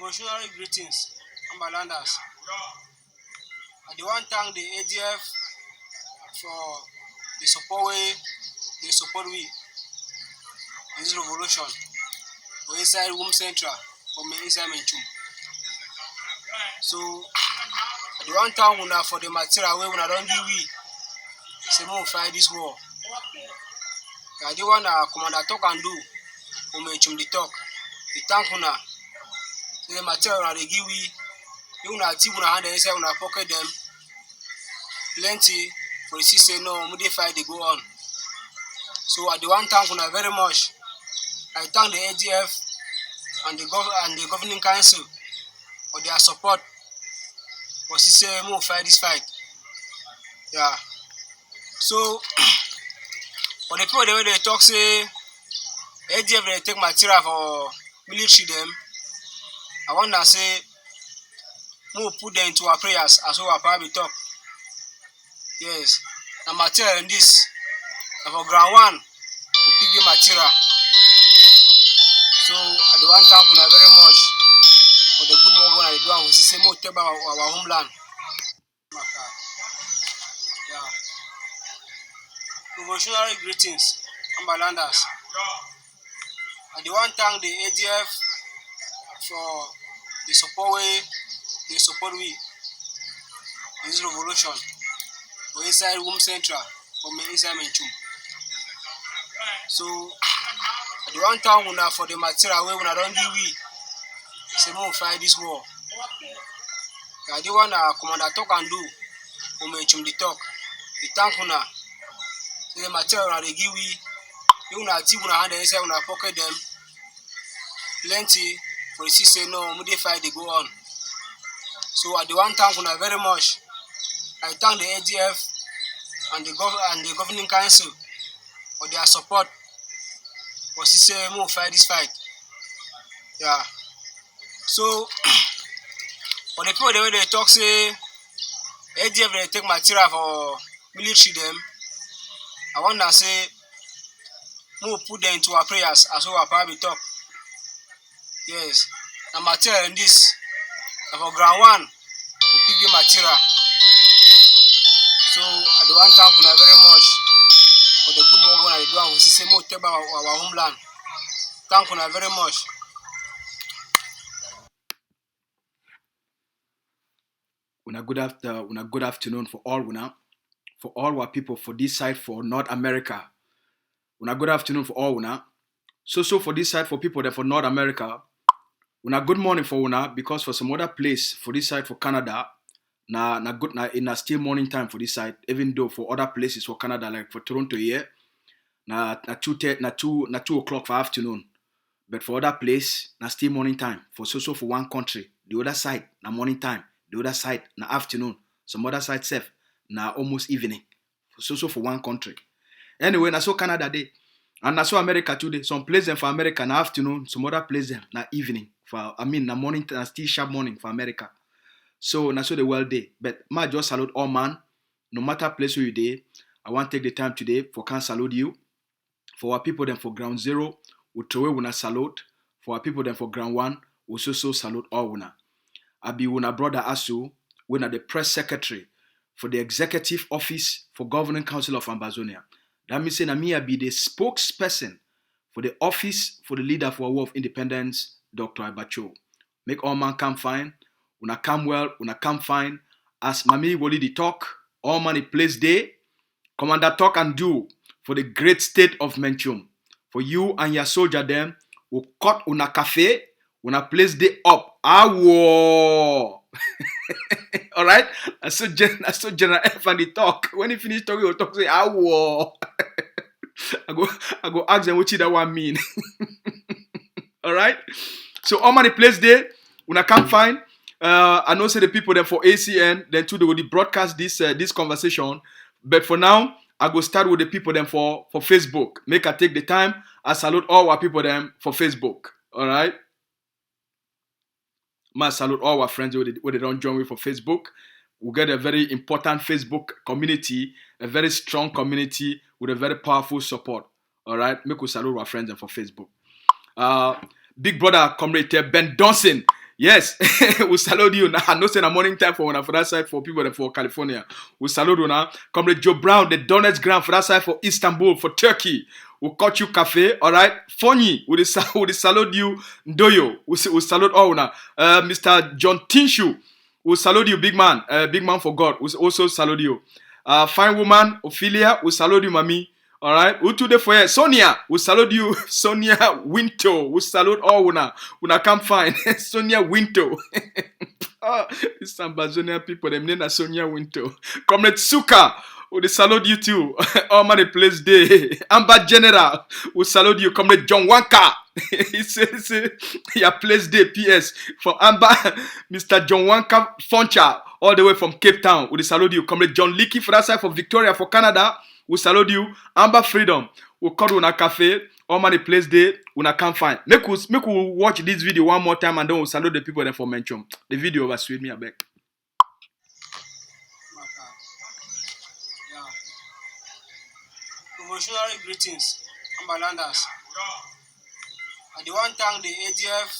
Revolutionary greetings, Ambalanders. I do want to thank the ADF for the support we in this revolution. For inside Room Central, for me inside Menchum. So I do want to thank una for the material where una don't give we. Say more fight this war. I do want Commander talk and do for Menchum the talk. We thank una. The material they give we. You una deep una hand inside una pocket them. Plenty for the system no we fight they go on. So I do want to thank una very much. I thank the ADF and the governing council for their support for system move fight this fight. Yeah. So for the people the way they talk say ADF they take material for military them. I want to say move put them into our prayers as well probably talk. Yes. The material in this for ground one to pick the material. So I do want to thank you very much for the good work I do and we see more about our homeland. Yeah. Revolutionary greetings, Ambalanders. I do want to thank the ADF for the support we in this revolution. For inside Room Central, for me inside Menchum. So I do want to thank una for the material where una don't give we. Say more fight this war. I do want Commander talk and do for Menchum the talk. We thank una. The material they give we. You una deep una hand inside una pocket them. Plenty for the system no we fight they go on. So I do want to thank una very much. I thank the ADF and the governing council for their support for system move fight this fight. Yeah. So for the people the way they talk say ADF they take material for military them. I want to say move put them into our prayers as well probably talk. Yes. The material in this for ground one to pick the material. So I do want to thank you very much for the good work I do and we see more about our homeland. Thank you very much. Good afternoon for all our people for this side for North America. Good afternoon for all una. So for this side for people that for North America. Good morning for una because for some other place for this side for Canada. In a still morning time for this side, even though for other places for Canada, like for Toronto here, na 2 o'clock for afternoon. But for other place, na still morning time. For for one country, the other side, na morning time, the other side, na afternoon. Some other side self, na almost evening. For one country. Anyway, na so Canada day. And na so America today. Some places for America na afternoon, some other places na evening. Na morning, na still sharp morning for America. So na so the world day. But I just salute all man, no matter place where you day. I want to take the time today for can salute you. For our people then for ground zero, we throw away una salute. For our people then for ground one, we so salute all una. I be una brother Asu, when the press secretary for the executive office for governing council of Ambazonia. That means say na me I be the spokesperson for the office for the leader for War of Independence, Dr. Ibacho. Make all man come fine. Una come well, una come fine. As Mami Woli the talk, all man in place day. Commander talk and do for the great state of Menchum. For you and your soldier them, who cut una cafe, una place day up. Awo! Alright? That's so General F and the talk. When he finish talking, he'll talk say, awo! I go ask them what that one mean. Alright? So all man in place day, una come fine. I know say the people then for ACN, then too they will broadcast this conversation. But for now, I go start with the people then for Facebook. Make I take the time. I salute all our people then for Facebook. All right. I salute all our friends who they don't join me for Facebook. We get a very important Facebook community, a very strong community with a very powerful support. All right. Make we salute our friends then for Facebook. Big brother comrade Ben Donson. Yes, we salute you now. I know saying a morning time for one for that side for people that for California. We salute you now. Comrade Joe Brown, the Donetsk Grand for that side for Istanbul, for Turkey. We cut you cafe, all right. Funny, we salute you, Ndoyo. We salute all now. Mr. John Tinshu, we salute you, big man for God. We also salute you. Fine woman, Ophelia, we salute you, Mami. All right, who today for you? Sonia, we salute you. Sonia Winto, we salute all una come fine. Sonia Winto. Oh, these Ambazonian people, them name is Sonia Winto. Comrade Suka, we salute you too. All man, place day. Amber General, we salute you. Comrade John Wanka. He says, yeah, place day. PS from Amber, Mr. John Wanka Foncha, all the way from Cape Town. We salute you. Comrade John Leakey for that side for Victoria for Canada. We salute you. Amber Freedom. We call una cafe. All money place day. Una come find. Make we watch this video one more time and then we'll salute the people that for mention. The video was sweet me a bit. Yeah. Promotional greetings, Ambalanders. I do want to thank the AGF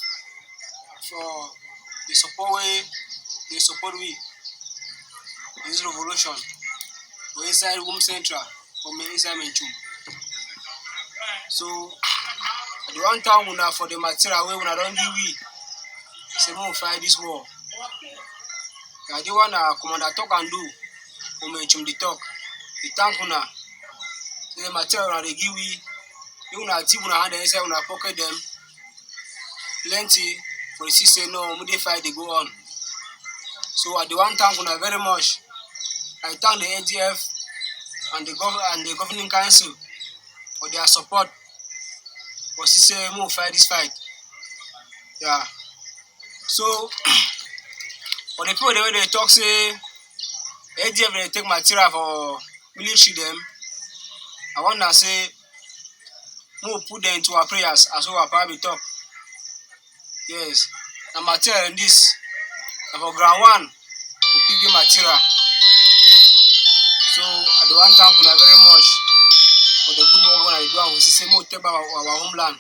for the support we in this revolution. We're inside Room Central for me inside Menchum. So I do want to thank una for the material where una don't give we. Say we fight this war. I do want to commander talk and do for Menchum the talk. The thank una. The material una they give we. You una tip una hand inside una pocket them. Plenty for the system no we dey fight they go on. So I do want to thank una very much. I thank the AGF and the governing council for their support for system move fight this fight. Yeah. So for the people the way they talk say AGF they take material for military them. I wanna say move put them into our prayers as our probably talk. Yes. The material in this for ground one we pick the material. So I do want to thank you very much for the good work that you do with system to take back our homeland.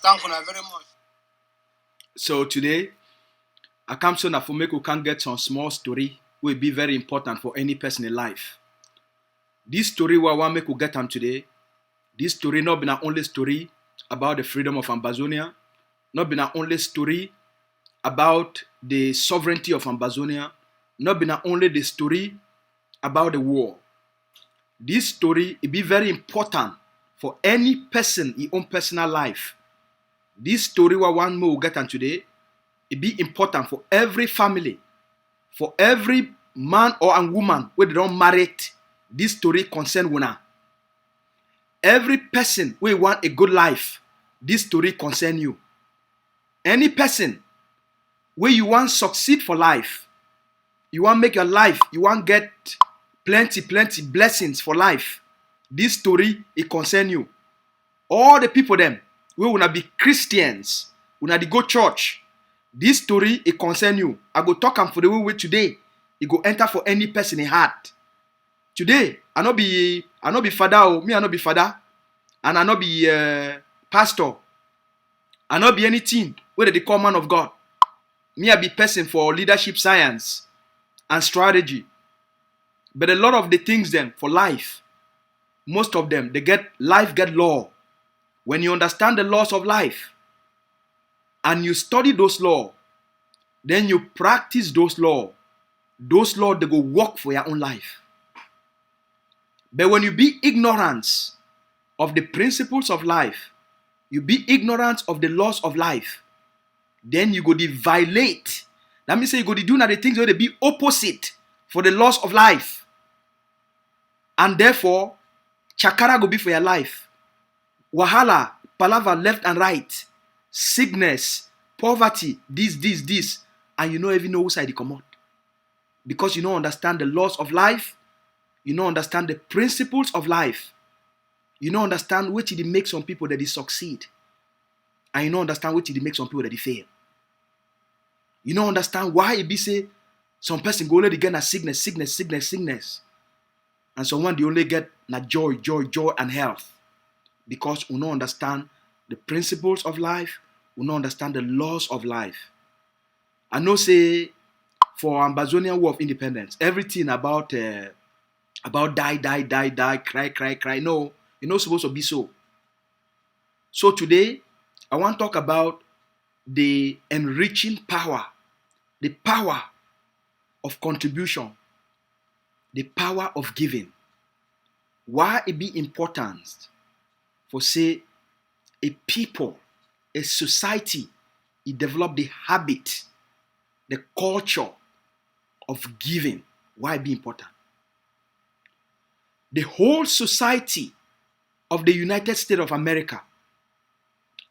Thank you very much. So today, I come so that for make we can get some small story will be very important for any person in life. This story we want make we get on today. This story not be an only story about the freedom of Ambazonia, not be an only story about the sovereignty of Ambazonia, not be an only the story about the war. This story it be very important for any person in own personal life. This story we want more get on today, it be important for every family, for every man or a woman where they don't marry. This story concern una. Every person who want a good life, this story concern you. Any person where you want succeed for life, you want make your life, you want get plenty blessings for life. This story it concern you. All the people them we wanna be Christians, wanna go church. This story it concern you. I go talk am for the way today. It go enter for any person in heart. Today I no be father or me I no be father, and I no be pastor. I no be anything where they call man of God. Me I be person for leadership science and strategy. But a lot of the things then for life, most of them, get law. When you understand the laws of life and you study those laws, then you practice those laws they go work for your own life. But when you be ignorant of the principles of life, you be ignorant of the laws of life, then you go to violate. That means say you go to do now the things where they be opposite for the laws of life. And therefore, chakara go be for your life. Wahala, palaver left and right, sickness, poverty, this. And you don't even know who side you come out. Because you don't understand the laws of life, you don't understand the principles of life, you don't understand which it make some people that they succeed, and you don't understand which it make some people that they fail. You don't understand why it be say some person go only get a sickness. And someone they only get na joy and health. Because we don't understand the principles of life, we don't understand the laws of life. I know say for Ambazonian War of Independence, everything about die, cry. No, it's not supposed to be so. So today, I want to talk about the enriching power, the power of contribution, the power of giving. Why it be important for say a people, a society, it develop the habit, the culture of giving. Why it be important? The whole society of the United States of America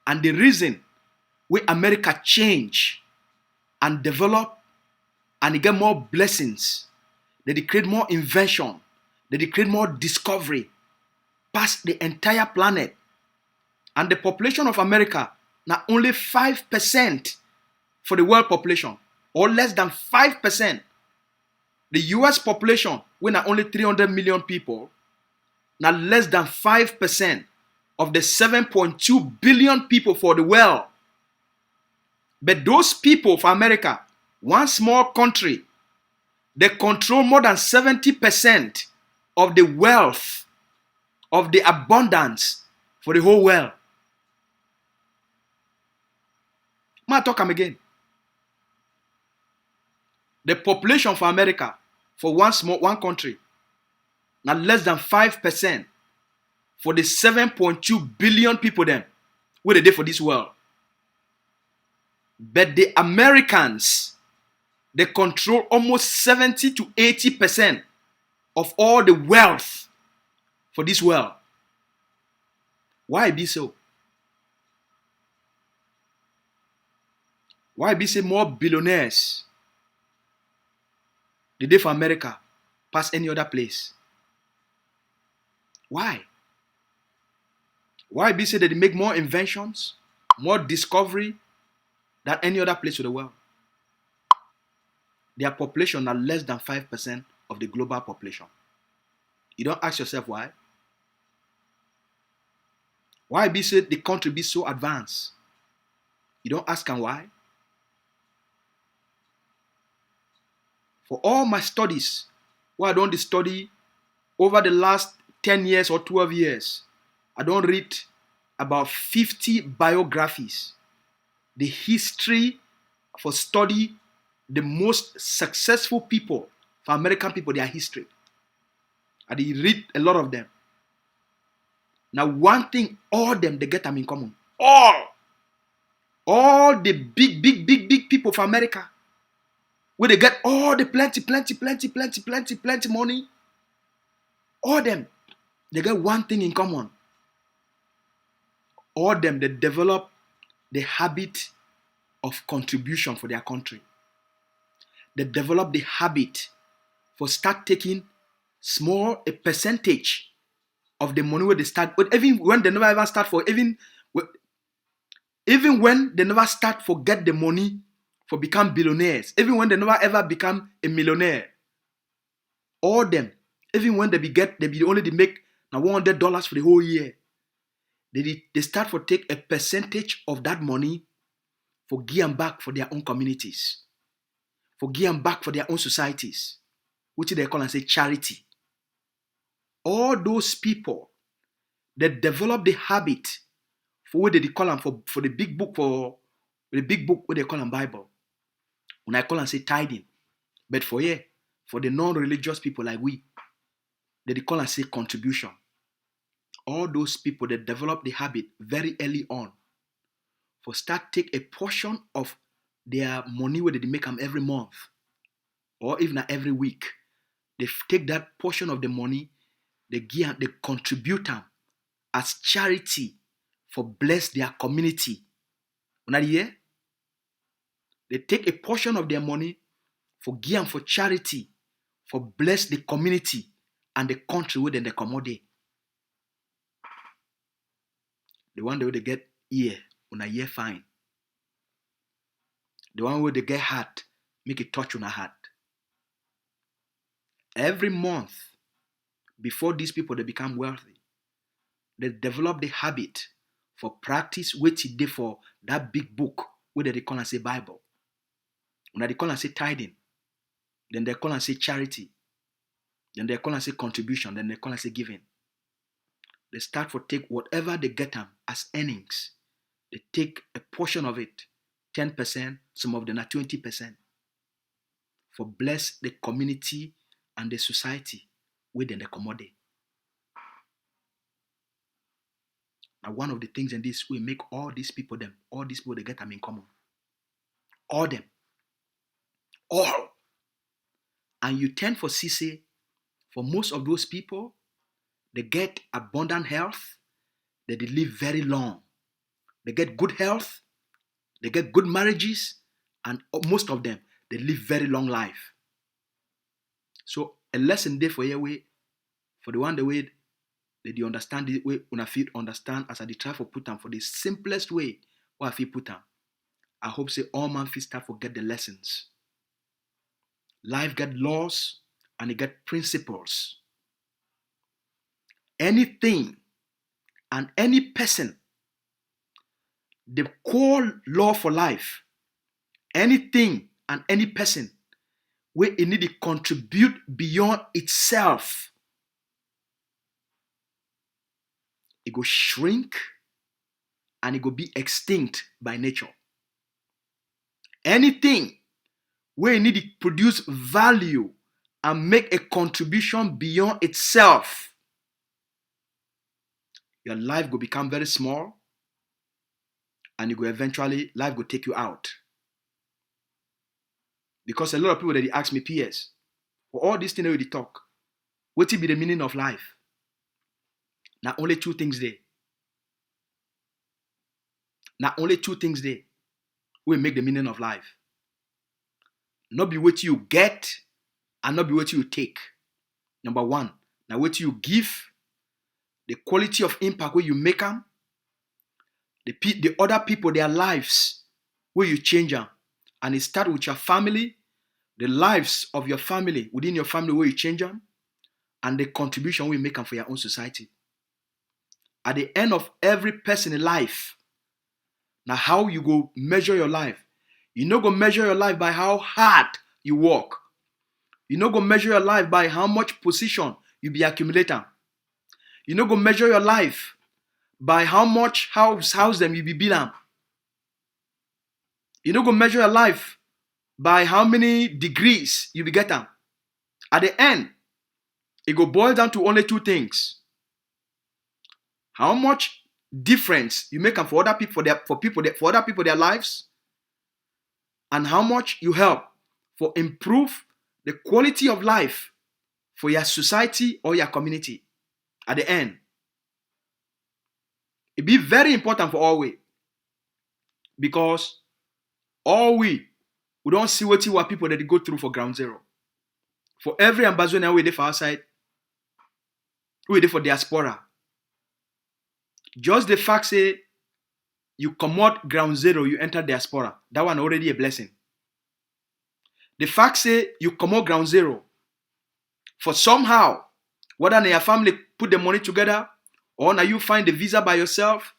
and the reason where America change and develop and get more blessings, that they create more invention, that they create more discovery past the entire planet. And the population of America, not only 5% for the world population, or less than 5%. The US population, we not only 300 million people, not less than 5% of the 7.2 billion people for the world. But those people for America, one small country, they control more than 70% of the wealth, of the abundance for the whole world. May I talk again? The population for America, for one country, not less than 5% for the 7.2 billion people then, where they did for this world. But the Americans, they control almost 70 to 80% of all the wealth for this world. Why be so? Why be say more billionaires the day for America past any other place? Why? Why be say that they make more inventions, more discovery than any other place of the world? Their population are less than 5% of the global population. You don't ask yourself why? Why be say the country be so advanced? You don't ask them why? For all my studies, why I don't study over the last 10 years or 12 years, I don't read about 50 biographies, the history for study the most successful people, for American people, their history. I did read a lot of them. Now, one thing, all of them, they get them in common. All the big people for America, where they get all the plenty money, all of them, they get one thing in common. All of them, they develop the habit of contribution for their country. They develop the habit for start taking a percentage of the money where they start, but even when they never ever start for, even when they never start for get the money for become billionaires, even when they never ever become a millionaire, all them, even when they make now $100 for the whole year, they start for take a percentage of that money for give them back for their own communities, for give them back for their own societies, which they call and say charity. All those people that develop the habit for what they call them for the big book, what they call them Bible. When I call and say tithing, but for the non-religious people like we, they call and say contribution. All those people that develop the habit very early on for start take a portion of their money where they make them every month or even every week. They take that portion of the money, they contribute them as charity for bless their community. When I hear, they take a portion of their money for give them for charity, for bless the community and the country where they come out there. The one where they get ear, when I hear fine. The one where they get heart, make it touch on a heart. Every month, before these people they become wealthy, they develop the habit for practice waiting there for that big book where they call and say Bible. Una they call and say tithing. Then they call and say charity. Then they call and say contribution. Then they call and say giving. They start for take whatever they get them as earnings. They take a portion of it, 10%, some of them are 20%, for bless the community and the society within the commodity. Now, one of the things in this we make all these people they get them in common. All them. All. And you tend for CC, for most of those people, they get abundant health, they live very long. They get good health, they get good marriages, and most of them, they live very long life. So a lesson there for your way, for the one the way that you understand the way una fit understand as I try for put them for the simplest way what I fit put them. I hope say all man fit start forget the lessons. Life get laws and it get principles. Anything and any person, the core law for life, anything and any person where it need to contribute beyond itself, it go shrink and it go be extinct by nature. Anything where it need to produce value and make a contribution beyond itself, your life will become very small and you go eventually, life will take you out. Because a lot of people that they ask me, PS, for all these things that we talk, what will be the meaning of life? Now only two things there. Now only two things there will make the meaning of life. Not be what you get and not be what you take. Number one, now what you give, the quality of impact where you make them, the other people, their lives, where you change them. And it starts with your family, the lives of your family, within your family where you change them, and the contribution we make them for your own society. At the end of every person in life, now how you go measure your life. You not go measure your life by how hard you work. You not go measure your life by how much position you be accumulating. You not go measure your life by how much house them you be building. You not go measure your life by how many degrees you be getting. At the end, it go boil down to only two things. How much difference you make for other people for other people their lives, and how much you help for improve the quality of life for your society or your community. At the end, it be very important for all we, because all we don't see what people that they go through for ground zero. For every ambassador we there for outside, we there for diaspora. Just the fact say you come out ground zero, you enter diaspora. That one already a blessing. The fact say you come out ground zero, for somehow, whether your family put the money together or now you find the visa by yourself,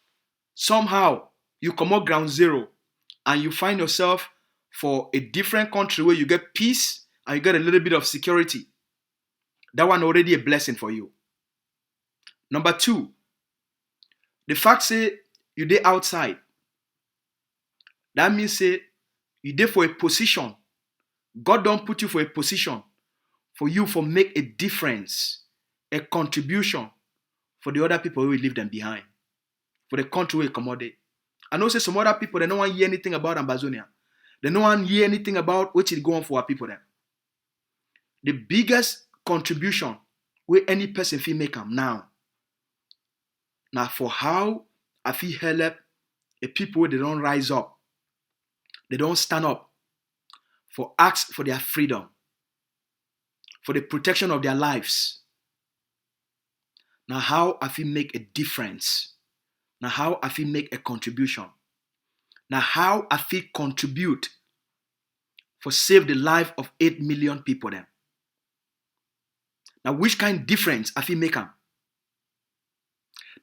somehow you come out ground zero and you find yourself for a different country where you get peace and you get a little bit of security. That one already a blessing for you. Number two, the fact say you dey outside. That means say you dey for a position. God don't put you for a position for you for make a difference, a contribution for the other people who will leave them behind, for the country where you accommodate. I know say some other people, they don't want to hear anything about Ambazonia. They don't want to hear anything about what is going on for our people there. The biggest contribution where any person feel make them now for how I feel help a people where they don't rise up, they don't stand up for ask for their freedom, for the protection of their lives. Now how I feel make a difference. Now how I feel make a contribution. Now how I feel contribute for save the life of 8 million people then. Now which kind of difference I feel make them?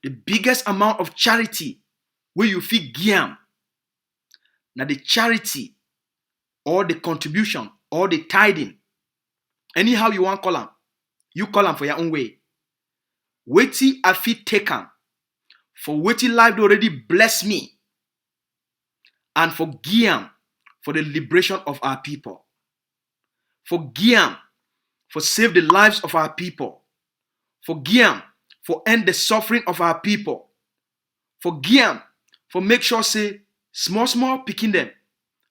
The biggest amount of charity where you feel give. Now the charity or the contribution, or the tithing, anyhow you want call them, you call them for your own way. Wetin I fit take am for wetin life already bless me, and for give am for the liberation of our people. For give am for save the lives of our people. For give am for end the suffering of our people. For give am for make sure say small pikin them,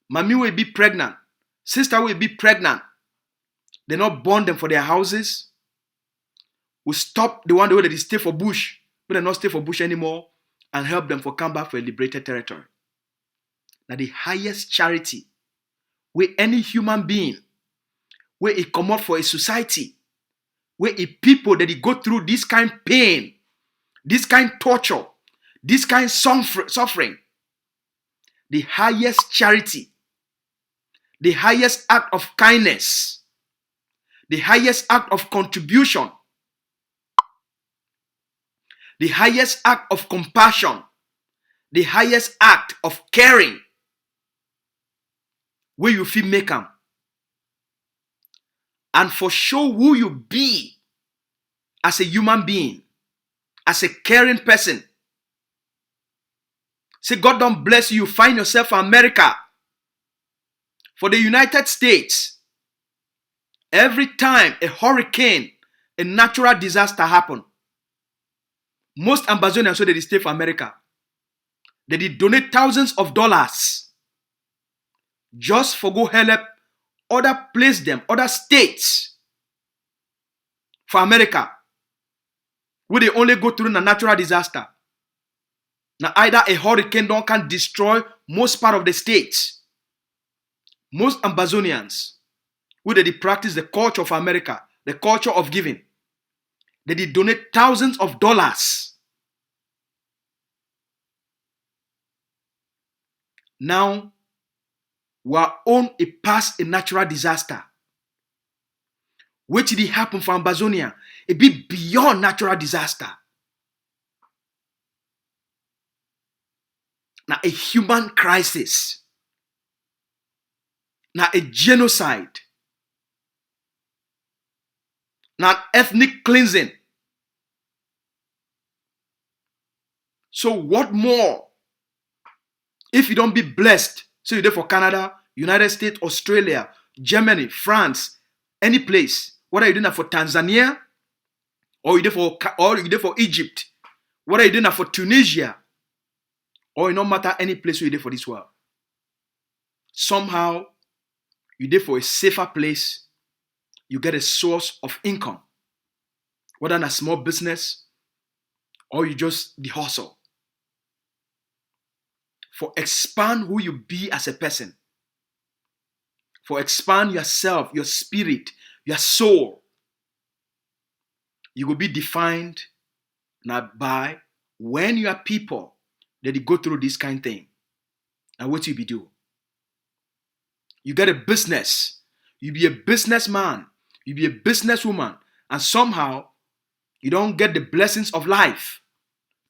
mommy will be pregnant, sister will be pregnant, they not born them for their houses. We stop the one the way they stay for bush, but they not stay for bush anymore, and help them for come back for a liberated territory. Now the highest charity where any human being, where it come out for a society, where a people that they go through this kind pain, this kind torture, this kind suffering, the highest charity, the highest act of kindness, the highest act of contribution, the highest act of compassion, the highest act of caring, where you feel make them, and for show who you be as a human being, as a caring person. Say God don't bless you, find yourself in America. For the United States, every time a hurricane, a natural disaster happen, most Amazonians, so they stay for America, they did donate thousands of dollars just for go help other place them, other states for America, where they only go through a natural disaster. Now either a hurricane can destroy most part of the states. Most Amazonians, where they practice the culture of America, the culture of giving, they did donate thousands of dollars. Now, we are on a past a natural disaster. What did it happen for Amazonia? It be beyond natural disaster. Now a human crisis. Now a genocide. Now ethnic cleansing. So what more? If you don't be blessed, so you're there for Canada, United States, Australia, Germany, France, any place. What are you doing for Tanzania? Or you're there for Egypt? What are you doing for Tunisia? Or it no matter any place where you're there for this world. Somehow, you're there for a safer place. You get a source of income. Whether in a small business or you just the hustle. For expand who you be as a person. For expand yourself, your spirit, your soul. You will be defined not by when you are people that you go through this kind of thing. And what you be do? You get a business. You be a businessman. You be a businesswoman. And somehow, you don't get the blessings of life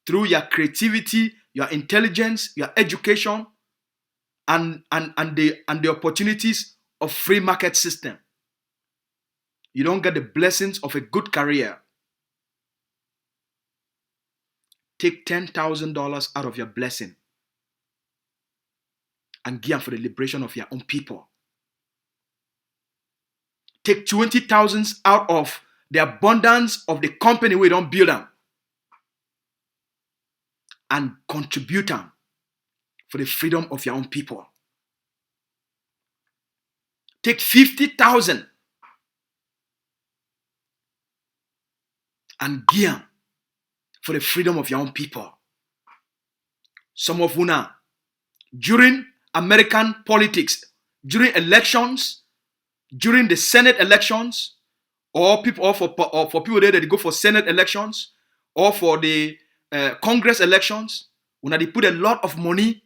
through your creativity, your intelligence, your education, and the opportunities of free market system. You don't get the blessings of a good career. Take $10,000 out of your blessing and give them for the liberation of your own people. Take 20,000 out of the abundance of the company we don't build them and contribute them for the freedom of your own people. Take 50,000 and give them for the freedom of your own people. Some of you now, during American politics, during elections, during the Senate elections, or for people there that go for Senate elections, or for the Congress elections, when they put a lot of money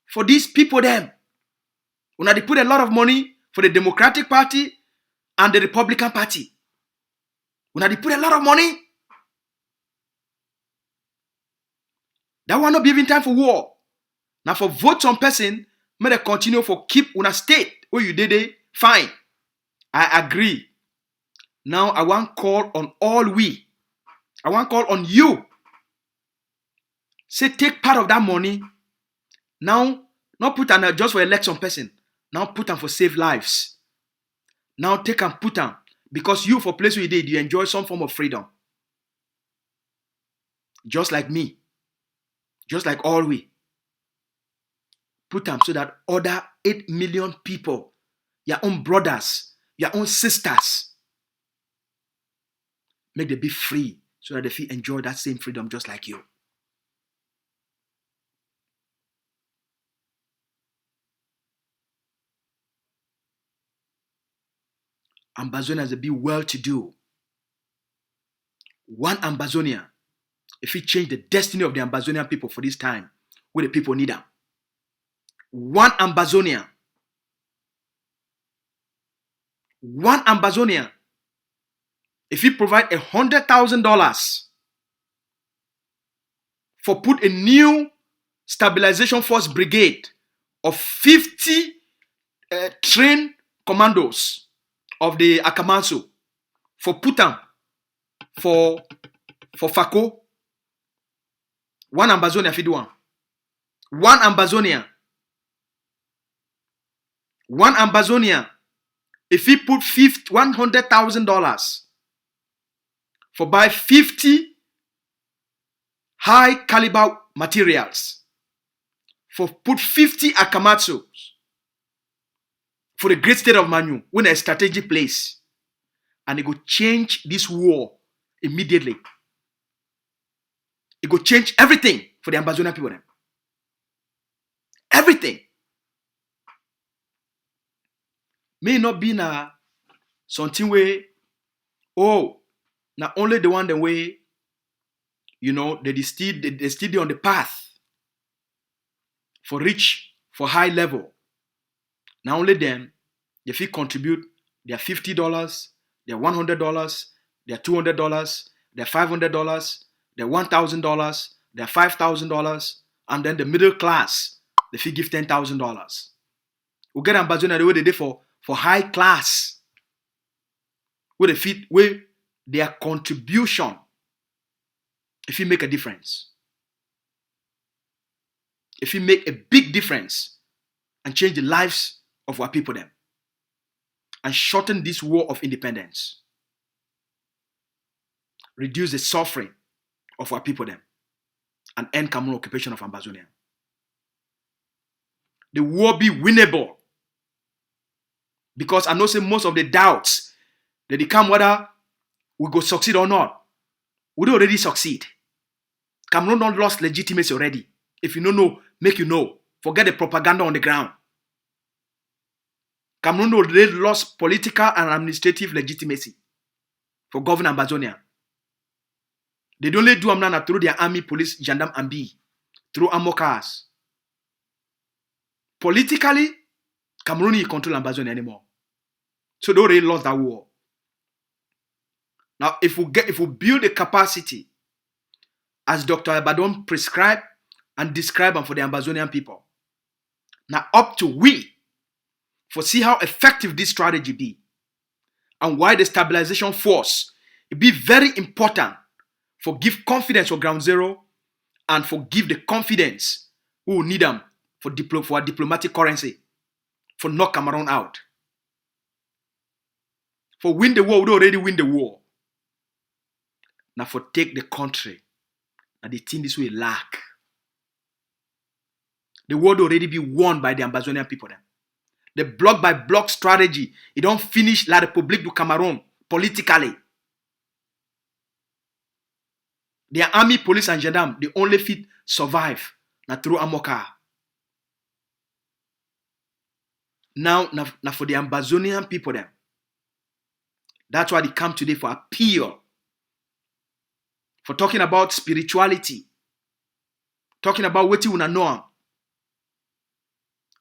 for these people them. When they put a lot of money for the Democratic Party and the Republican Party. When they put a lot of money, that will not be even time for war. Now for vote some person, May they continue for keep una state where you did it. Fine. I agree. Now I want call on all we. I want call on you. Say take part of that money. Now, not put on just for election person. Now put on for save lives. Now take and put on. Because you for place where you did, you enjoy some form of freedom. Just like me. Just like all we. Put them so that other 8 million people, your own brothers, your own sisters, make them be free so that they feel enjoy that same freedom just like you. Ambazonians, they be well-to-do. One Ambazonian, if he change the destiny of the Ambazonian people for this time, where the people need them. One Ambazonian. One Ambazonian. If he provide $100,000 for put a new stabilization force brigade of 50 trained commandos of the Akamanso for Putam, for Fako, one Ambazonian fi do one. One Ambazonian. One Ambazonian. If he put $100,000 for buy 50 high caliber materials, for put 50 Akamatsus for the great state of Manu, when a strategic place, and it go change this war immediately. It go change everything for the Ambazonian people. Then. Everything. May not be na something way, not only the one the way, they still on the path for rich, for high level. Not only them, they feel contribute their $50, their $100, their $200, their $500, their $1,000, their $5,000, and then the middle class, they feel give $10,000. We get Ambazonia the way they did for high class, where they fit where their contribution, if you make a difference, if you make a big difference and change the lives of our people them and shorten this war of independence, reduce the suffering of our people them and end Cameroon occupation of Ambazonia. The war be winnable, because I know say most of the doubts that they come whether we go succeed or not, we don't already succeed. Cameroon don't lost legitimacy already. If you don't know, make you know. Forget the propaganda on the ground. Cameroon already lost political and administrative legitimacy for governor Ambazonia. They don't only do amnana through their army, police, gendarme, and B, through armor cars. Politically, Cameroon is control Ambazonia anymore. So they already lost that war. Now, if we build the capacity as Dr. Abaddon prescribed and described for the Ambazonian people, now up to we for see how effective this strategy be and why the stabilization force it be very important for give confidence for ground zero and for give the confidence who will need them for a diplomatic currency for knock Cameroon out. For win the war, we already win the war. Now for take the country, and the thing this way lack. The war already be won by the Ambazonian people then. The block by block strategy, it don't finish La République du Cameroon politically. Their army, police, and gendarme, they only fit survive now through Amoka. Now for the Ambazonian people then. That's why they come today for appeal. For talking about spirituality. Talking about what you wanna know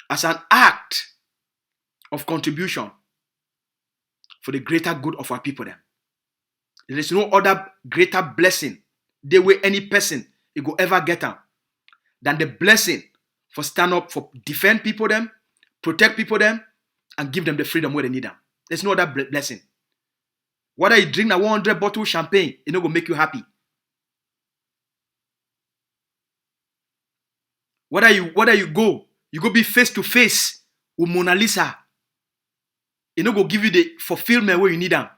as an act of contribution for the greater good of our people then. There is no other greater blessing the way any person you go ever get them than the blessing for stand up, for defend people them, protect people them, and give them the freedom where they need them. There's no other blessing. Whether you drink a 100 bottle champagne, it's not going to make you happy. Whether you go be face to face with Mona Lisa, it's not going to give you the fulfillment where you need them.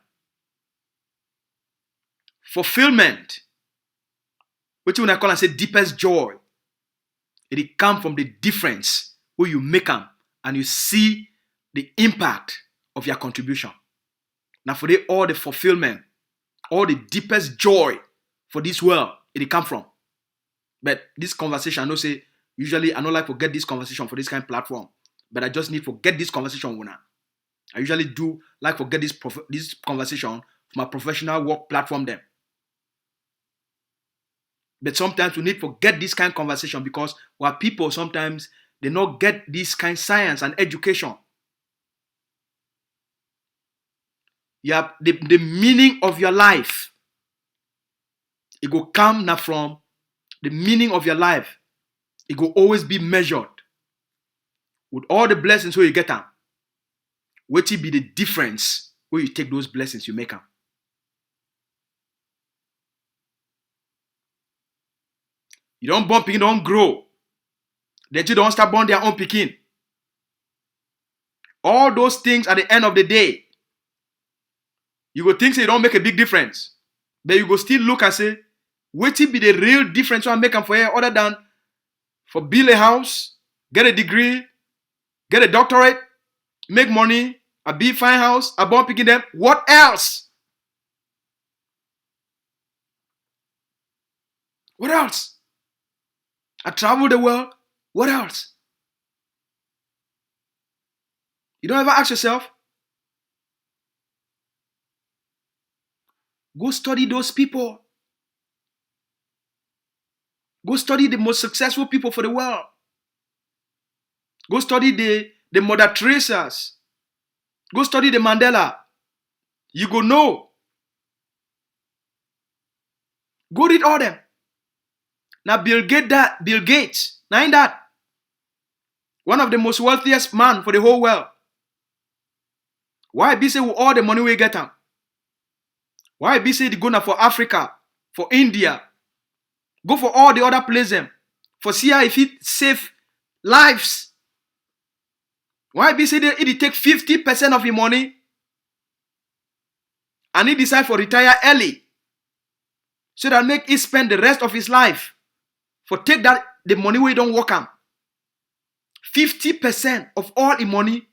Fulfillment, which when I call and say deepest joy, it comes from the difference where you make them and you see the impact of your contribution. Now for all the fulfillment, all the deepest joy for this world, it come from. But this conversation, I know say, usually I don't like to get this conversation for this kind of platform, but I just need to get this conversation winner. I usually do like to get this conversation from my professional work platform then. But sometimes we need to get this kind of conversation because while people sometimes they not get this kind of science and education. You have the meaning of your life. It will come now from the meaning of your life. It will always be measured with all the blessings where you get them. What will be the difference where you take those blessings you make them? You don't born picking, don't grow. Then you don't start born their own picking. All those things at the end of the day, you go think say you don't make a big difference. But you go still look and say, what will be the real difference I make them for here other than for build a house, get a degree, get a doctorate, make money, a big fine house, a born picking them. What else? What else? I travel the world. What else? You don't ever ask yourself, go study those people. Go study the most successful people for the world. Go study the Mother Teresa's. Go study the Mandela. You go know. Go read all them. Now Bill Gates, now ain't that one of the most wealthiest man for the whole world. Why be say with all the money we get him? Why be say the go now for Africa, for India, go for all the other places, for see how if it save lives? Why be say it take 50% of your money and he decide for retire early so that make he spend the rest of his life for take that the money where he don't work on. 50% of all the money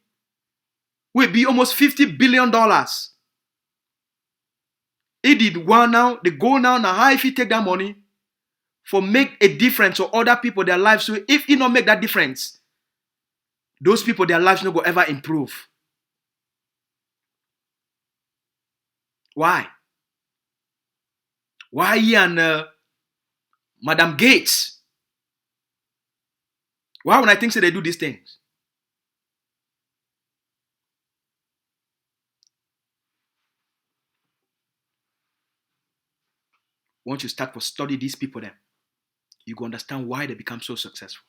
will be almost $50 billion. He did one now, the goal now how if he take that money for make a difference to other people their lives. So if he not make that difference, those people their lives not go ever improve. Why? Why he and Madam Gates? Why when I think so they do these things? Once you start to study these people then, you go understand why they become so successful.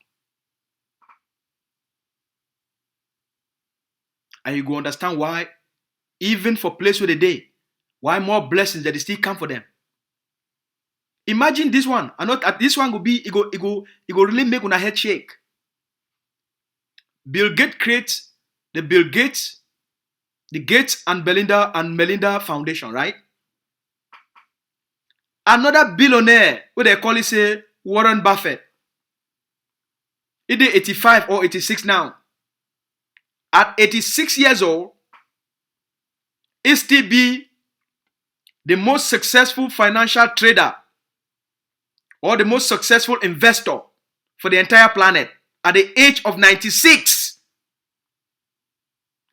And you go understand why, even for place where they day, why more blessings that they still come for them. Imagine this one. I know this one will be it go really make una head shake. Bill Gates creates the Gates and Melinda Foundation, right? Another billionaire, what they call it say Warren Buffett. He did 85 or 86 now. At 86 years old, he still be the most successful financial trader or the most successful investor for the entire planet at the age of 96.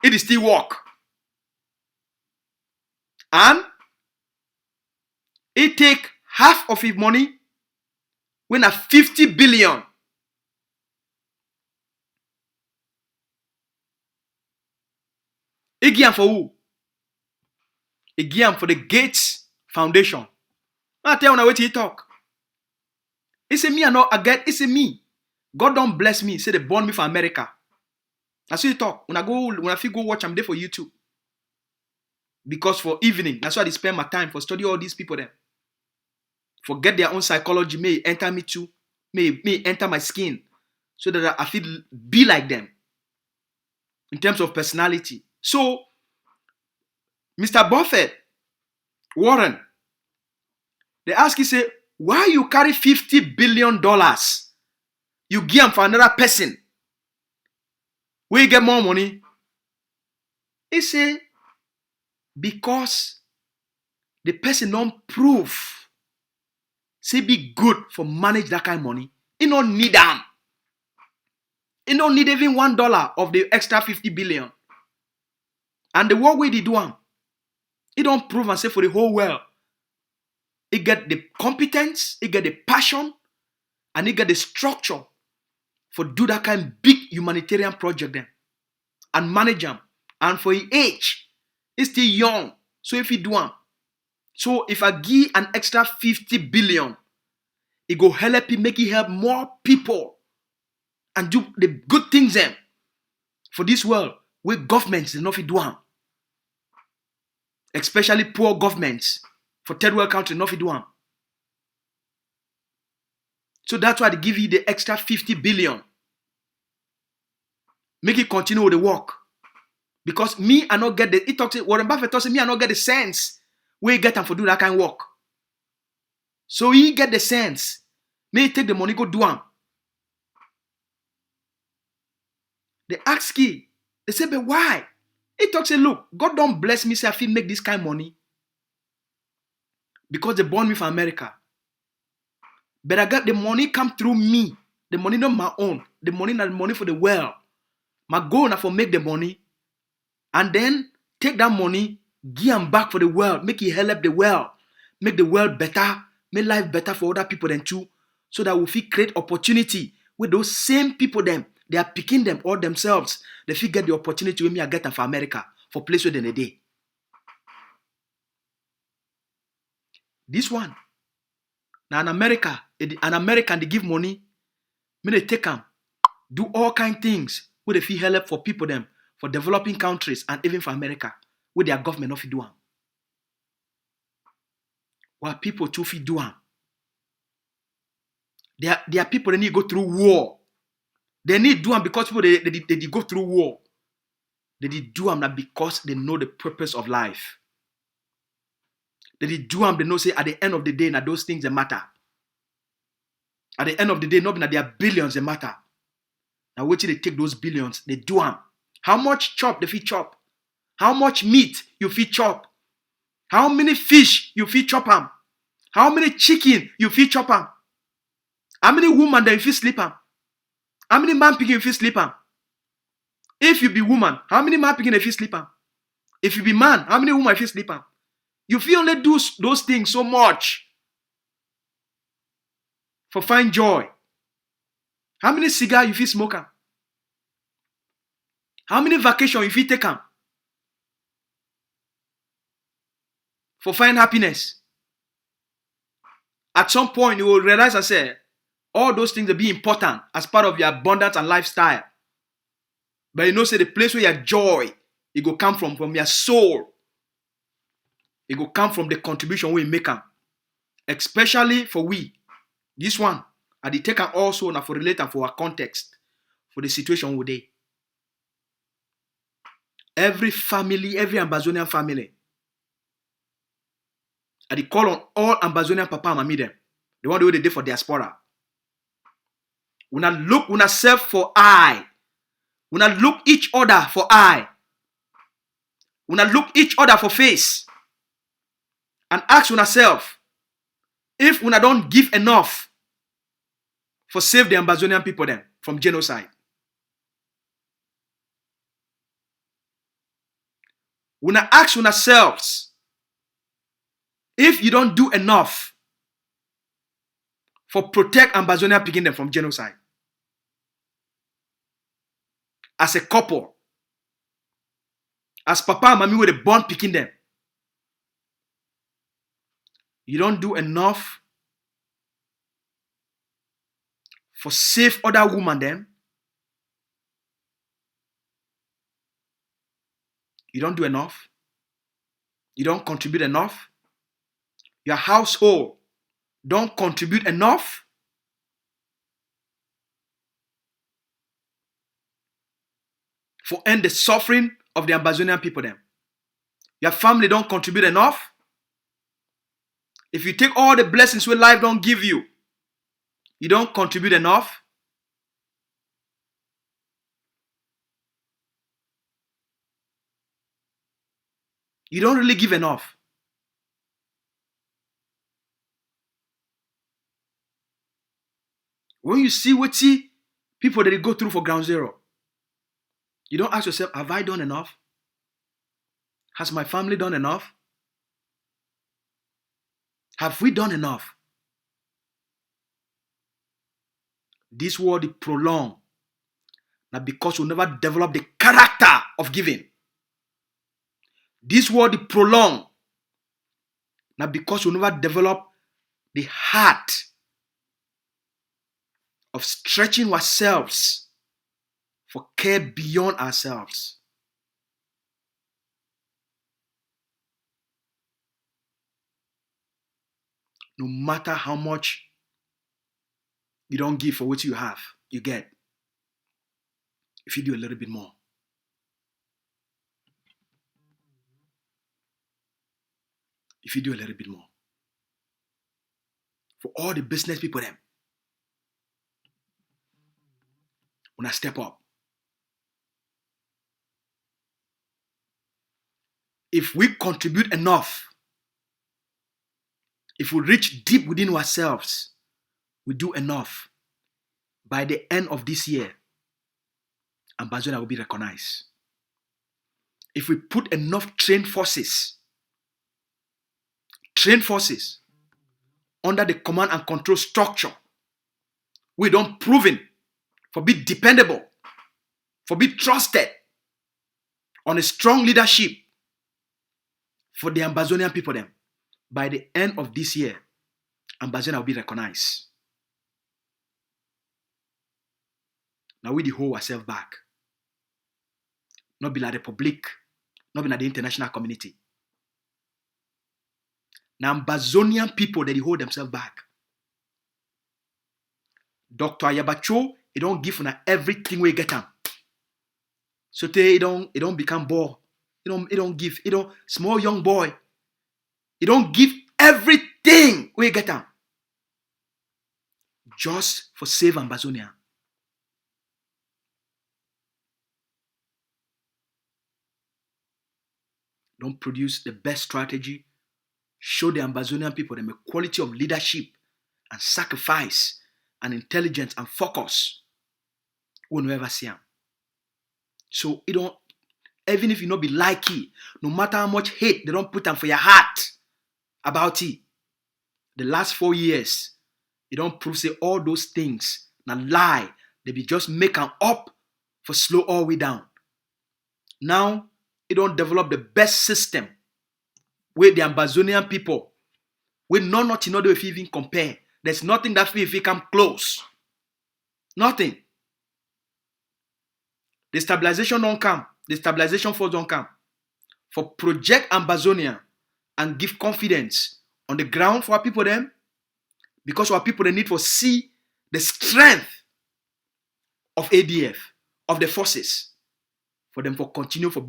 It is still work. And he take half of his money when at 50 billion. He give for who? He give for the Gates Foundation. I tell you what he talk. He say me I know I get. He say me God don't bless me. Say they born me for America. That's what you talk. When I feel go watch, I'm there for YouTube. Because for evening, that's why I spend my time for study all these people there. Forget their own psychology. May it enter me too. May it enter my skin. So that I feel be like them. In terms of personality. So, Mr. Buffett, Warren, they ask you, say, why you carry $50 billion? You give them for another person. Where you get more money? He say, because the person don't prove, say be good for manage that kind of money. He don't need them. He don't need even $1 of the extra 50 billion. And the work way they do them, he don't prove and say for the whole world. He get the competence, he get the passion, and he get the structure for do that kind of big humanitarian project then. And manage them. And for his age, he's still young. So if he do them, so if I give an extra 50 billion, it go help him, make it help more people and do the good things then for this world where governments do not do them. Especially poor governments for third world countries not do them. So that's why they give you the extra 50 billion. Make it continue with the work. Because me, I not get the, it talks, Warren Buffett talks, me, I not get the sense where you get them for do that kind of work. So he get the sense. May take the money, go do them. They ask he, they say, but why? He talks, say, look, God don't bless me, say I feel make this kind of money. Because they born me for America. But I got the money come through me. The money not my own. The money not the money for the world. My goal now for make the money. And then take that money, give them back for the world. Make it help the world. Make the world better. Make life better for other people than too. So that we feel create opportunity with those same people them. They are picking them all themselves. They feel get the opportunity with me I get them for America. For place within a day. This one. Now in America, an American they give money. May they take them. Do all kind of things where they feel help for people them. For developing countries and even for America. Where their government not fit do them. While people too fit do them. There are people that need to go through war. They need to do them because people they go through war. They did do them because they know the purpose of life. They did do them, they know say at the end of the day, now those things they matter. At the end of the day, not that there are billions they matter. Now wait till they take those billions, they do them. How much chop they fit chop? How much meat you fit chop? How many fish you fit chop them? How many chicken you fit chop them? How many women that you fit sleep them? How many man picking you fit sleep them? If you be woman, how many man picking you fit sleep them? If you be man, how many women you fit sleep them? You feel only do those things so much for find joy. How many cigar you fit smoke them? How many vacation you fit take them? For find happiness. At some point, you will realize I said, all those things will be important as part of your abundance and lifestyle. But you know, say the place where your joy, it will come from your soul. It will come from the contribution we make them. Especially for we. This one, I did take also now for relate and for our context. For the situation we dey. Every family, every Ambazonian family. I did call on all Ambazonian papa and mommy them. The one they did for diaspora. Una look una self for eye. Una look each other for eye. Una look each other for face. And ask una self if una don't give enough for save the Ambazonian people then from genocide. Una ask una selves if you don't do enough for protect Ambazonian picking them from genocide. As a couple, as papa and mommy were the born picking them, you don't do enough for save other women them. You don't do enough. You don't contribute enough. Your household don't contribute enough. For end the suffering of the Ambazonian people them. Your family don't contribute enough. If you take all the blessings where life don't give you, you don't contribute enough. You don't really give enough. When you see what people that they go through for ground zero, you don't ask yourself, have I done enough? Has my family done enough? Have we done enough? This world is prolonged. Now because we never develop the character of giving. This world is prolonged. Now because we never develop the heart of stretching ourselves for care beyond ourselves. No matter how much you don't give for what you have, you get. If you do a little bit more. If you do a little bit more. For all the business people them, when I step up. If we contribute enough, if we reach deep within ourselves, we do enough. By the end of this year, Ambazonia will be recognized. If we put enough trained forces under the command and control structure, we don't proven for be dependable, for be trusted on a strong leadership for the Ambazonian people them. By the end of this year, Ambazonia will be recognized. Now we hold ourselves back. Not be like the public, not be like the international community. Now Ambazonian people that they hold themselves back. Dr. Ayabacho, he don't give na everything we get him. So he don't become bored. He don't give. He don't small young boy. He don't give everything we get him. Just for save Ambazonia. Don't produce the best strategy. Show the Ambazonian people them a quality of leadership and sacrifice and intelligence and focus. We'll never see them. So it don't, even if you not be like it, no matter how much hate they don't put them for your heart about it. The last 4 years, it don't prove say all those things na lie. They be just make them up for slow all the way down. Now it don't develop the best system with the Ambazonian people. We know nothing other if you even compare. There's nothing that if we come close. Nothing. The stabilization don't come. The stabilization force don't come. For project Ambazonia and give confidence on the ground for our people them. Because our people they need to see the strength of ADF, of the forces. For them for continue for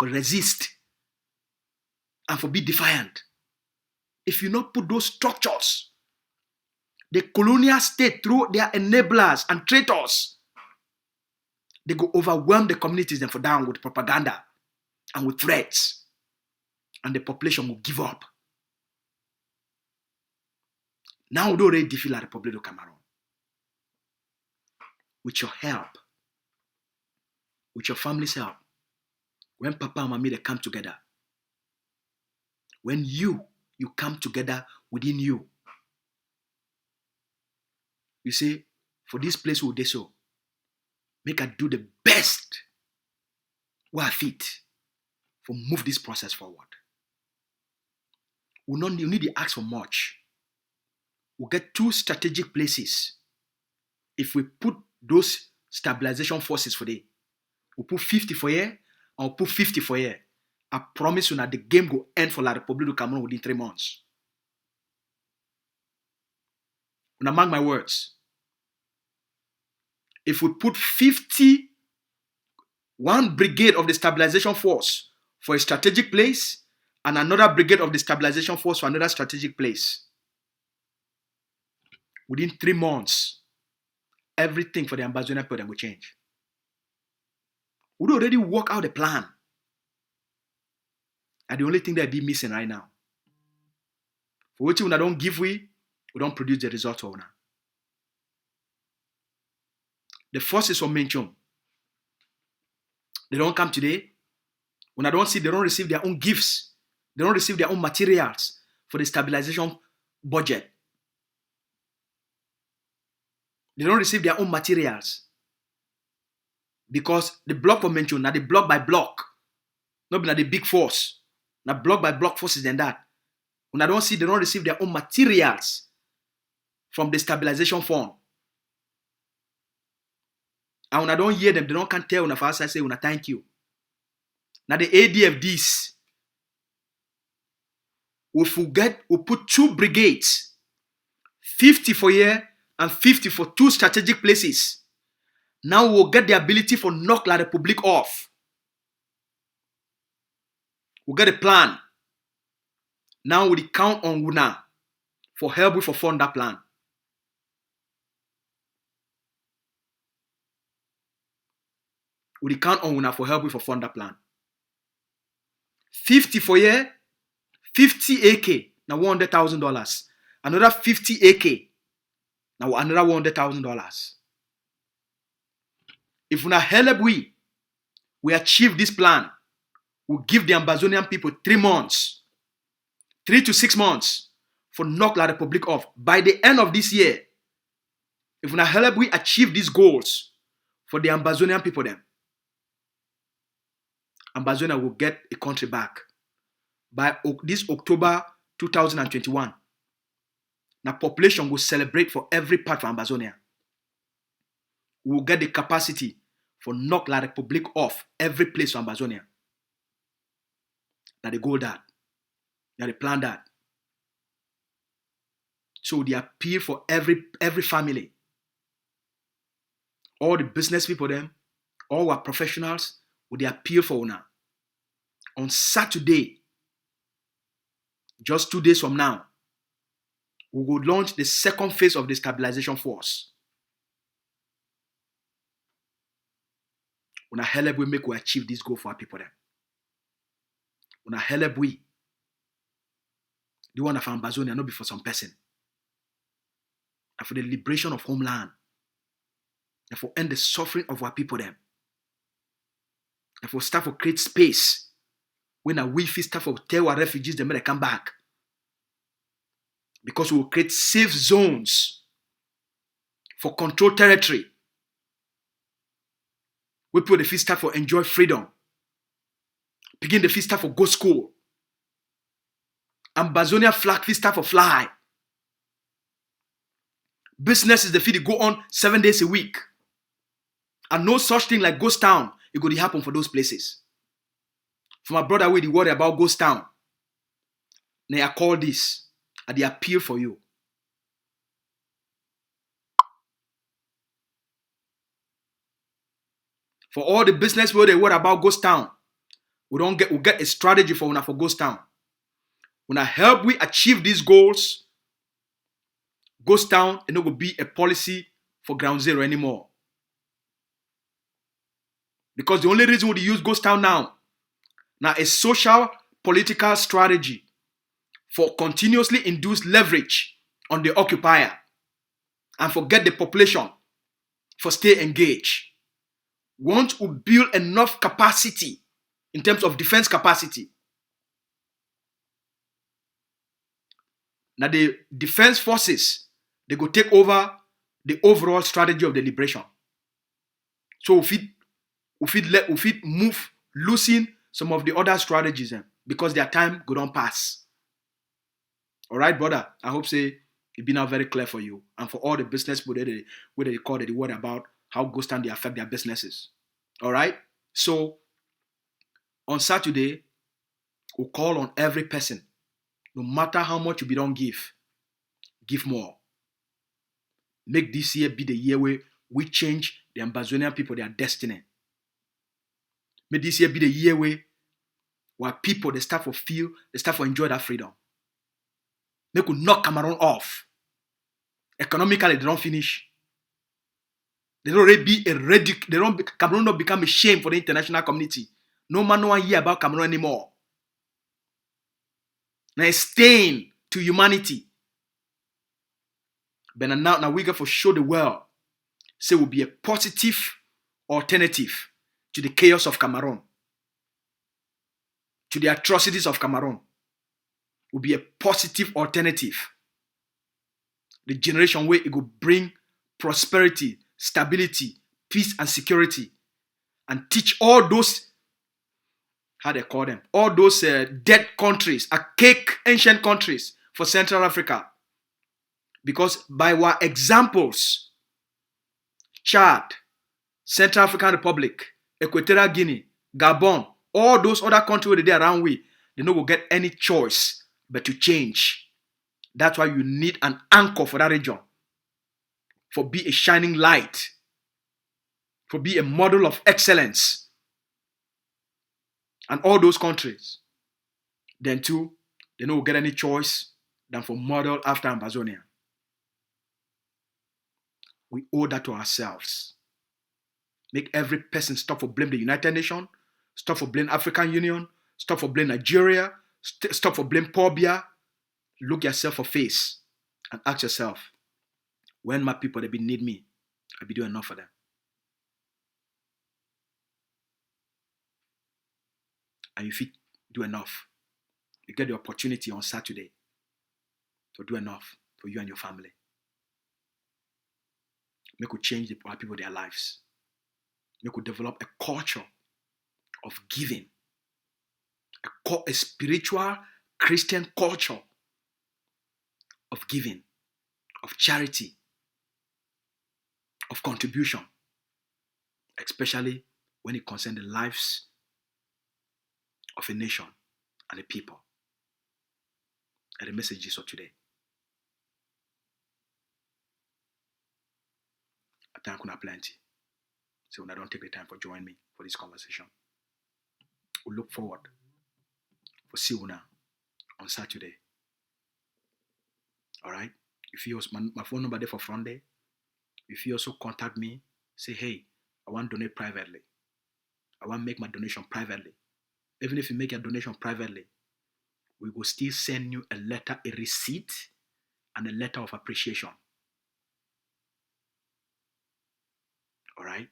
resist. And for be defiant. If you not put those structures, the colonial state through their enablers and traitors, they go overwhelm the communities and for down with propaganda and with threats. And the population will give up. Now we don't already defeat La Republic of Cameroon. With your help, with your family's help, when Papa and Mommy they come together, when you come together within you, you say, for this place will they so, make I do the best where I fit for move this process forward. You need to ask for much. We'll get 2 strategic places if we put those stabilization forces for day, we put 50 for here, and we put 50 for here. I promise you that the game will end for La République du Cameroon within 3 months. Now mark my words. If we put one brigade of the stabilization force for a strategic place, and another brigade of the stabilization force for another strategic place, within 3 months, everything for the Ambazonian people will change. We already work out a plan. And the only thing that be missing right now, for which we don't give we don't produce the result of now. The forces from Menchon, they don't come today. When I don't see, they don't receive their own gifts. They don't receive their own materials for the stabilization budget. They don't receive their own materials. Because the block of Menchon, now the block by block, not the big force. Now block by block forces than that. When I don't see, they don't receive their own materials from the stabilization fund. And when I don't hear them, they don't can tell when I say, when I thank you. Now the ADFDs, we put 2 brigades, 50 for here and 50 for 2 strategic places. Now we'll get the ability for knock La République off. We'll get a plan. Now we count on Wuna for help with for fund that plan. We count on Wuna for help with for fund that plan. 50 for here, 50 AK, now $100,000. Another 50 AK, now another $100,000. If we achieve this plan, we'll give the Ambazonian people 3 months, 3 to 6 months for knock La République off. By the end of this year, if we achieve these goals for the Ambazonian people, then Ambazonia will get a country back by this October 2021. Now population will celebrate for every part of Ambazonia. We will get the capacity for knock La République off every place of Ambazonia. Now they goal that. Now they plan that. So they appeal for every family. All the business people them, all our professionals, would they appeal for now. On Saturday, just 2 days from now, we will launch the second phase of the stabilization force. When we make we achieve this goal for our people then. When we the one of Ambazonia not be for some person. And for the liberation of homeland. And for end the suffering of our people then. And for start to create space when we start to tell our refugees they may come back. Because we will create safe zones for controlled territory. We put the start for enjoy freedom. Begin the start for go school. Ambazonia flag start for fly. Business is the feed go on 7 days a week. And no such thing like ghost town. It could happen for those places. For my brother, we worry about ghost town. Now I call this. And they appeal for you. For all the business where they worry about ghost town, we'll get a strategy for ghost town. When I help we achieve these goals, ghost town it not will be a policy for ground zero anymore. Because the only reason we use ghost town now a social political strategy for continuously induced leverage on the occupier and forget the population for stay engaged. Once we build enough capacity in terms of defense capacity, now the defense forces, they go take over the overall strategy of the liberation. So if it move, loosen some of the other strategies because their time go on pass. All right, brother. I hope say It be now very clear for you. And for all the business people where they call it the word about how ghost town they affect their businesses. All right? So on Saturday, we'll call on every person. No matter how much you be don't give more. Make this year be the year where we change the Ambazonian people their destiny. Make this year be the year where people they start to enjoy that freedom. They could knock Cameroon off. Economically, they don't finish. They don't already be Cameroon not become a shame for the international community. No man no one hear about Cameroon anymore. Now it's stain to humanity. But now we got to show the world, say will be a positive alternative to the chaos of Cameroon, to the atrocities of Cameroon. Will be a positive alternative. The generation where it will bring prosperity, stability, peace, and security, and teach all those, how they call them, all those dead countries, archaic ancient countries for Central Africa. Because by our examples, Chad, Central African Republic, Equatorial Guinea, Gabon, all those other countries where they around we, they no go get any choice but to change. That's why you need an anchor for that region. For be a shining light. For be a model of excellence. And all those countries, then too, they no get any choice than for model after Ambazonia. We owe that to ourselves. Make every person stop for blame the United Nations, stop for blame African Union, stop for blame Nigeria, stop for blame Pobia. Look yourself for face and ask yourself, when my people they be need me, I be doing enough for them. And if you do enough, you get the opportunity on Saturday to do enough for you and your family. Make you change the people their lives. Make you develop a culture of giving, a spiritual Christian culture of giving, of charity, of contribution, especially when it concerns the lives of a nation and a people. And the message is of today. I thank you plenty. So I don't take the time for joining me for this conversation. We look forward for see you now on Saturday. All right. If you also, my phone number there for front day. If you also contact me, say, hey, I want to donate privately. I want to make my donation privately. Even if you make your donation privately, we will still send you a letter, a receipt, and a letter of appreciation. All right.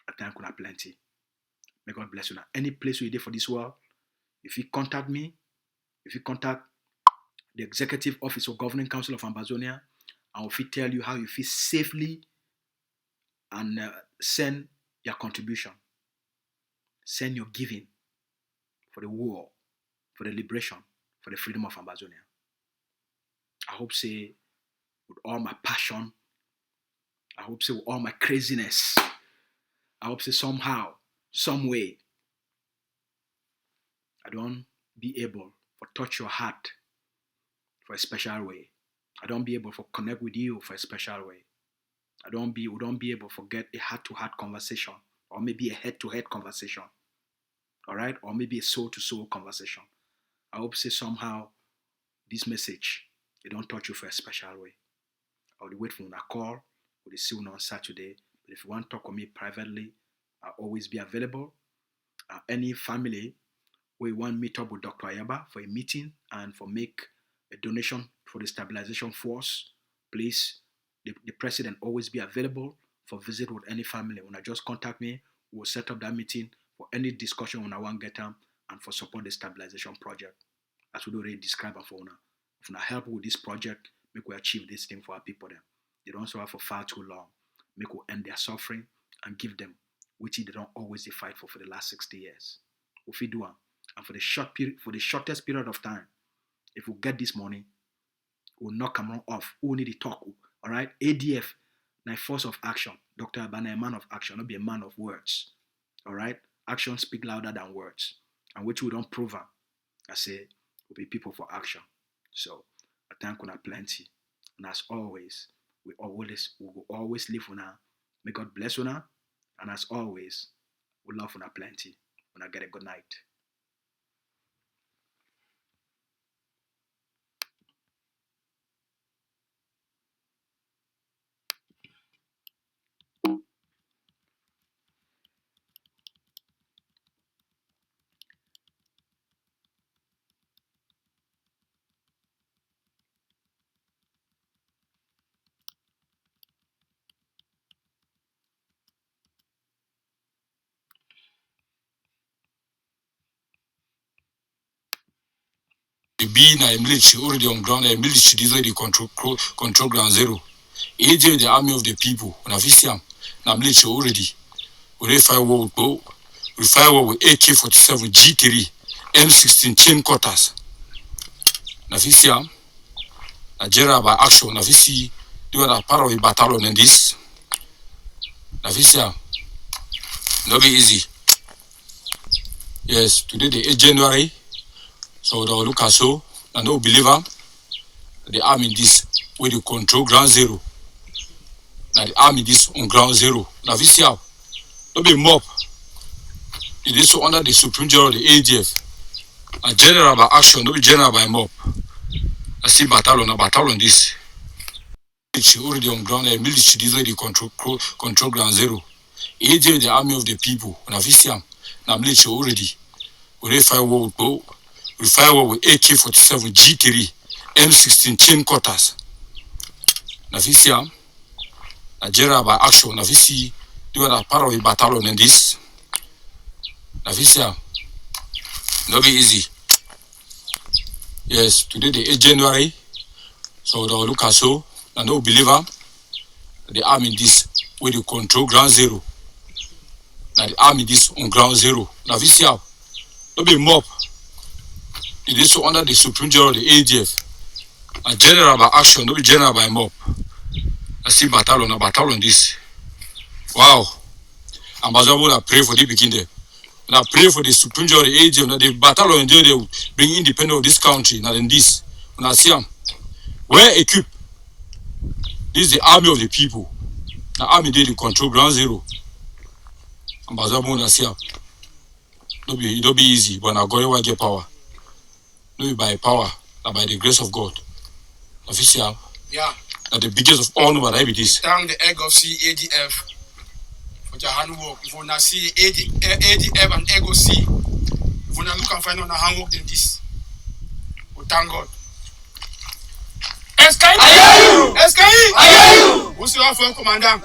I thank you plenty. May God bless you now. Any place you're there for this world, if you contact me, if you contact the Executive Office of Governing Council of Ambazonia, I will tell you how you feel safely and send your contribution. Send your giving for the war, for the liberation, for the freedom of Ambazonia. I hope say with all my passion, I hope say with all my craziness, I hope say somehow, some way, I don't be able to touch your heart for a special way. I don't be able to connect with you for a special way. We don't be able to get a heart-to-heart conversation, or maybe a head-to-head conversation. All right? Or maybe a soul-to-soul conversation. I hope say somehow this message, it don't touch you for a special way. I will wait for a call. We'll see you on Saturday. But if you want to talk with me privately, I'll always be available. Any family where you want to meet up with Dr. Ayaba for a meeting and for make a donation for the stabilization force, please, the president always be available for visit with any family. When I just contact me, we'll set up that meeting for any discussion when I want to get them and for support the stabilization project. As we already described for now. If I help with this project, make we achieve this thing for our people then. They don't suffer for far too long. Make we end their suffering and give them which they don't always fight for the last 60 years. If we do, and for the shortest period of time, if we get this money, We'll knock Cameroon off. Who need to talk? All right? ADF, na force of action. Dr. Abana, a man of action, not be a man of words. All right? Actions speak louder than words. And which we don't prove. I say, we'll be people for action. So, I thank you plenty. And as always, we will always live una. May God bless una. And as always, we love una plenty. Una get a good night. Be na military already on ground, a military is already control ground zero. AJ the army of the people, on official, na military already. We fire war with bow, we fire war with AK-47 G3, M16 chain quarters. Na official, Nigeria by action, na official, you are part of a battalion in this. Na official, no be easy. Yes, today the 8th January. So they'll look at so and they'll believe the army this where they control ground zero. Now the army this on ground zero. Now this year, don't be mob. It is so under the Supreme General, the ADF. A general by action, don't be general by mob. I see battalion this. Military already on ground, a military this where they control ground zero. ADF, the army of the people. Now this year, now military already. We fire war with bow. We fire war with AK-47 G3, M16 chain quarters. Na visi Nigeria by action. Na visi you are part of a battalion in this. Na visi no be easy. Yes, today the 8th January. So they'll look at so and they'll believe the army this where they control ground zero. Now the army this on ground zero. Na visi no be mob. It is so under the Supreme General, the ADF. A general by action, not general by mob. I see battalion this. Wow. Ambassador, I pray for the beginning. And I pray for the Supreme General, the ADF, that the battalion there, they will bring independence of this country, not in this. And I see them. Well equipped. This is the army of the people. The army there, they control ground zero. Ambassador, I see them. It don't be easy, but I go get power. Not by power, but by the grace of God. Official. Yeah. That the biggest of all what I be this. Thank the egg of CADF for your handwork. If you not see ADF and egg of C, if you not look and find on a handwork than this. We thank God. Escape! Escape! Who's your first commandant?